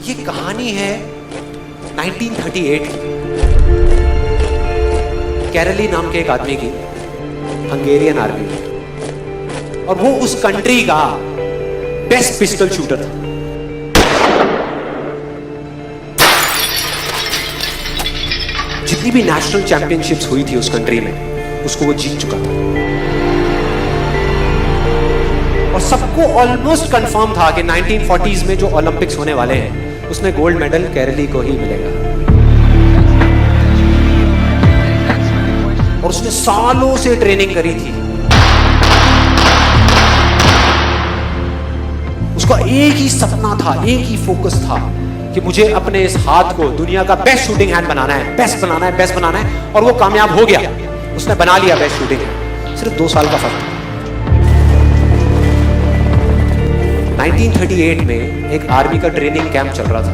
ये कहानी है 1938 की। कैरली नाम के एक आदमी की, हंगेरियन आर्मी में, और वो उस कंट्री का बेस्ट पिस्टल शूटर था। जितनी भी नेशनल चैंपियनशिप्स हुई थी उस कंट्री में, उसको वो जीत चुका था। और सबको ऑलमोस्ट कंफर्म था कि 1940s में जो ओलंपिक्स होने वाले हैं उसमें गोल्ड मेडल कैरली को ही मिलेगा। और उसने सालों से ट्रेनिंग करी थी। उसका एक ही सपना था, एक ही फोकस था कि मुझे अपने इस हाथ को दुनिया का बेस्ट शूटिंग हैंड बनाना है, बेस्ट बनाना है, बेस्ट बनाना है। और वो कामयाब हो गया, उसने बना लिया बेस्ट शूटिंग हैंड। सिर्फ 2 साल का फर्क। 1938 में एक आर्मी का ट्रेनिंग कैंप चल रहा था।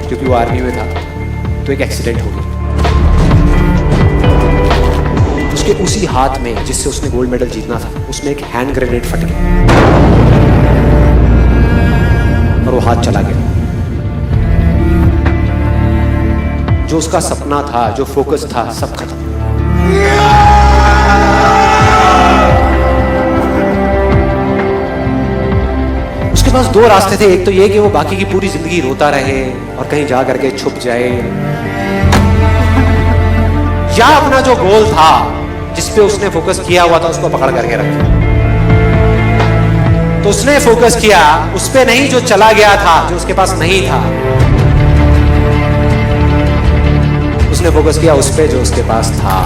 क्योंकि वो आर्मी में था तो एक एक्सीडेंट हो गया। उसके उसी हाथ में जिससे उसने गोल्ड मेडल जीतना था, उसमें एक हैंड ग्रेनेड फट गया और वो हाथ चला गया। जो उसका सपना था, जो फोकस था, सब खत्म। उसके पास 2 रास्ते थे। एक तो ये कि वो बाकी की पूरी जिंदगी रोता रहे और कहीं जा करके छुप जाए, या अपना जो गोल था जिस पे उसने फोकस किया हुआ था उसको पकड़ करके रखे। तो उसने फोकस किया उस पे नहीं जो चला गया था, जो उसके पास नहीं था। उसने फोकस किया उस पे जो उसके पास था।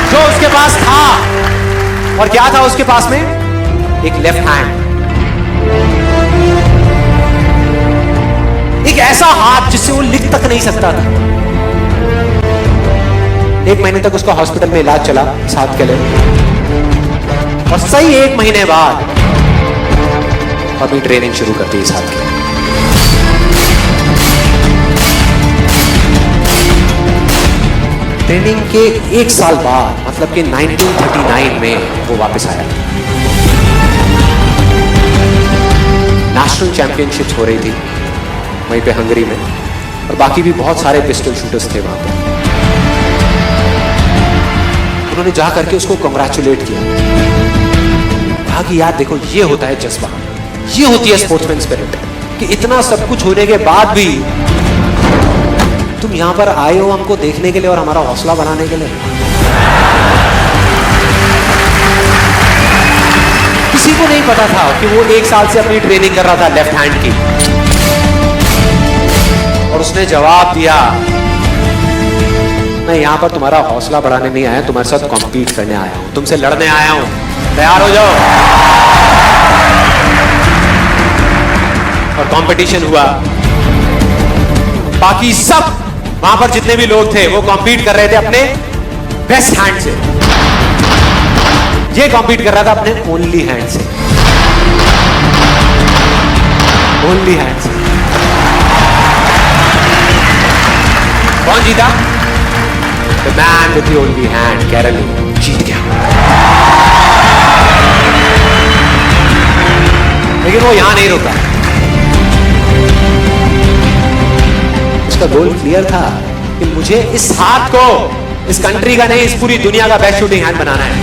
जो उसके पास था। और क्या था उसके पास में? एक लेफ्ट हैंड, एक ऐसा हाथ जिससे वो लिख तक नहीं सकता था। 1 महीने तक उसका हॉस्पिटल में इलाज चला इस हाथ के लिए, और सही 1 महीने बाद अपनी ट्रेनिंग शुरू कर दी इस हाथ के। ट्रेनिंग के 1 साल बाद, मतलब कि 1939 में वो वापस आया। नेशनल चैंपियनशिप्स हो रही थी वहीं पे हंगरी में, और बाकी भी बहुत सारे पिस्टल शूटर्स थे वहां पे। उन्होंने जा करके उसको कंग्रेचुलेट किया। कहा कि यार देखो, ये होता है जज्बा, ये होती है स्पोर्ट्समैन स्पिरिट, कि इतना सब कुछ होने के बाद भी तुम यहां पर आए हो हमको देखने के लिए और हमारा हौसला बनाने के लिए। किसी को नहीं पता था कि वो 1 साल से अपनी ट्रेनिंग कर रहा था लेफ्ट हैंड की। और उसने जवाब दिया, मैं यहां पर तुम्हारा हौसला बढ़ाने नहीं आया, तुम्हारे साथ कॉम्पीट करने आया हूं, तुमसे लड़ने आया हूं, तैयार हो जाओ। और कंपटीशन हुआ। बाकी सब वहां पर जितने भी लोग थे वो कॉम्पीट कर रहे थे अपने बेस्ट हैंड से। ये कॉम्पीट कर रहा था अपने ओनली हैंड से, ओनली हैंड से। कौन जीता? The man with the only hand, Kairali जीत गया। लेकिन वो यहां नहीं रुका। उसका गोल क्लियर था कि मुझे इस हाथ को इस कंट्री का नहीं, इस पूरी दुनिया का बेस्ट शूटिंग हैंड बनाना है।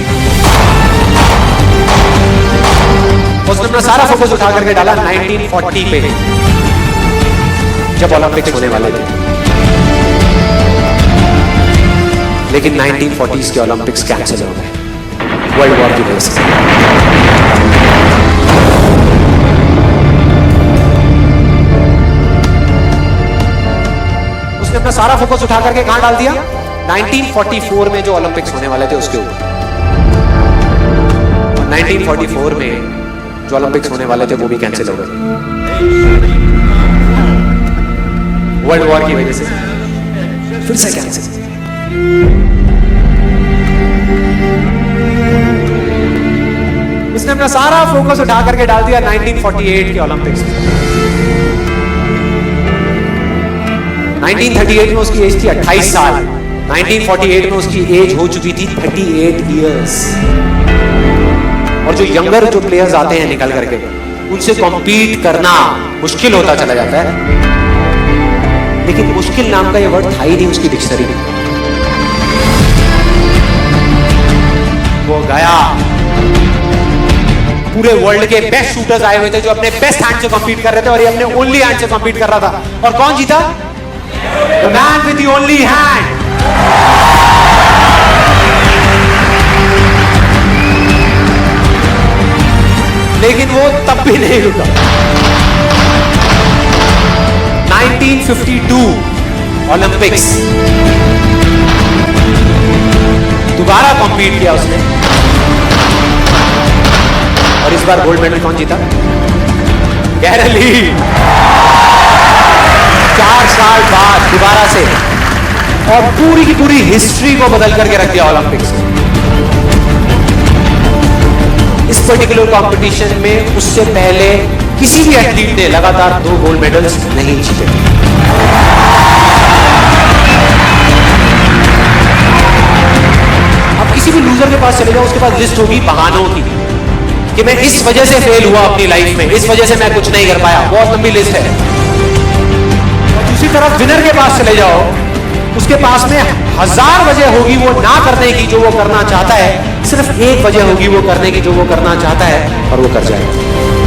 उसने अपना सारा फोकस उठा करके डाला 1940 पे, जब ओलंपिक्स होने वाले थे। लेकिन 1940s के ओलंपिक्स कैंसिल हो गए वर्ल्ड वॉर की वजह से। उसने अपना सारा फोकस उठा करके कहां डाल दिया? 1944 में जो ओलंपिक्स होने वाले थे उसके ऊपर। 1944 में जो ओलंपिक्स होने वाले थे वो भी कैंसिल हो गए वर्ल्ड वॉर की वजह से। फिर से कैंसिल। उसने अपना सारा फोकस उठा करके डाल दिया 1948 के ओलंपिक्स में। 1938 में उसकी एज थी 28 साल। 1948 में उसकी एज हो चुकी थी 38 इयर्स। और जो यंगर जो प्लेयर्स आते हैं निकल करके, उनसे कॉम्पीट करना मुश्किल होता चला जाता है। लेकिन मुश्किल नाम का ये वर्ड था ही नहीं उसकी डिक्शनरी में। वो गया, पूरे वर्ल्ड के बेस्ट शूटर्स आए हुए थे जो अपने बेस्ट हैंड से कॉम्पीट कर रहे थे, और ये अपने ओनली हैंड से कॉम्पीट कर रहा था। और कौन जीता? The man with the only hand. लेकिन वो तब भी नहीं रुका। 1952 ओलंपिक्स, दोबारा कॉम्पीट किया उसने, और इस बार गोल्ड मेडल कौन जीता? गैरल ली। 4 साल बाद दोबारा से, और पूरी की पूरी हिस्ट्री को बदल करके रख दिया ओलंपिक्स में। इस पर्टिकुलर कंपटीशन में उससे पहले किसी भी एथलीट ने लगातार 2 गोल्ड मेडल्स नहीं जीते। अब किसी भी लूजर के पास चले जाओ, उसके पास लिस्ट होगी बहानों की कि मैं इस वजह से फेल हुआ अपनी लाइफ में, इस वजह से मैं कुछ नहीं कर पाया। बहुत लंबी लिस्ट है। और दूसरी तरफ विनर के पास चले जाओ, उसके पास में 1000 वजह होगी वो ना करने की जो वो करना चाहता है, सिर्फ एक वजह होगी वो करने की जो वो करना चाहता है, और वो कर जाएगा।